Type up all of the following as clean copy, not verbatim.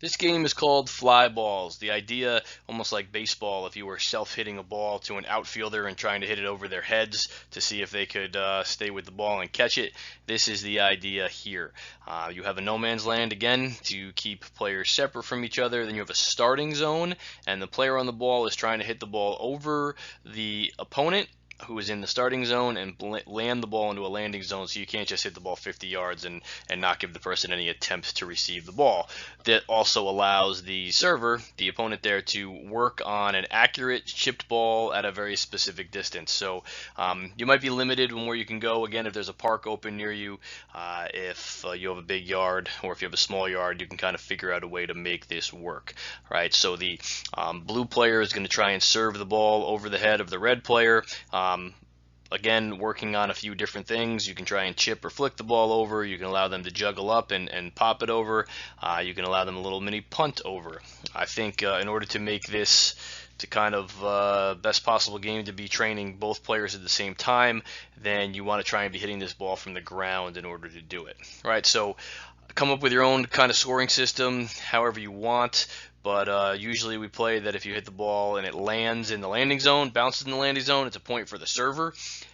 This game is called fly balls. The idea, almost like baseball, if you were self-hitting a ball to an outfielder and trying to hit it over their heads to see if they could stay with the ball and catch it, this is the idea here. You have a no man's land again to keep players separate from each other. Then you have a starting zone, and the player on the ball is trying to hit the ball over the opponent who is in the starting zone and land the ball into a landing zone, so you can't just hit the ball 50 yards and not give the person any attempt to receive the ball. That also allows the server, the opponent there, to work on an accurate chipped ball at a very specific distance. So you might be limited in where you can go. Again, if there's a park open near you, if you have a big yard or if you have a small yard, you can kind of figure out a way to make this work. Right, so the blue player is going to try and serve the ball over the head of the red player. Again, working on a few different things. You can try and chip or flick the ball over. You can allow them to juggle up and pop it over. You can allow them a little mini punt over. I think in order to make this to kind of best possible game to be training both players at the same time, then you want to try and be hitting this ball from the ground in order to do it. Right, so come up with your own kind of scoring system however you want, but usually we play that if you hit the ball and it lands in the landing zone, bounces in the landing zone, it's a point for the server.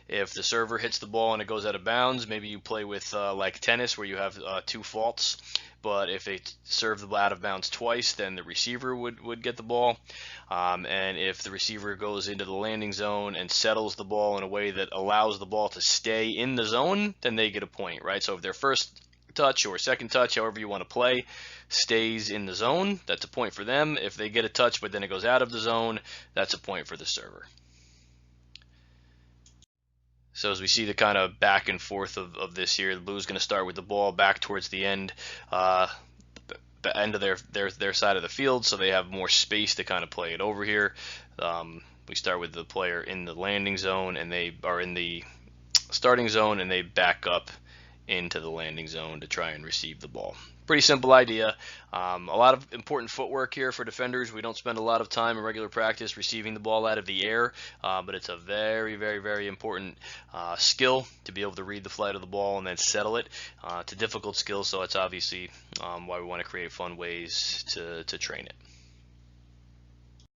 If the server hits the ball and it goes out of bounds, maybe you play with like tennis where you have two faults. But if they serve the ball out of bounds twice, then the receiver would get the ball. And if the receiver goes into the landing zone and settles the ball in a way that allows the ball to stay in the zone, then they get a point, right? So if their first touch or second touch, however you want to play, stays in the zone, that's a point for them. If they get a touch but then it goes out of the zone, that's a point for the server. So as we see the kind of back and forth of this here, the blue's going to start with the ball back towards the end of their side of the field, so they have more space to kind of play it over here. We start with the player in the landing zone, and they are in the starting zone, and they back up into the landing zone to try and receive the ball. Pretty simple idea. A lot of important footwork here for defenders. We don't spend a lot of time in regular practice receiving the ball out of the air, but it's a very, very, very important skill to be able to read the flight of the ball and then settle it. It's a difficult skill, so it's obviously why we want to create fun ways to train it.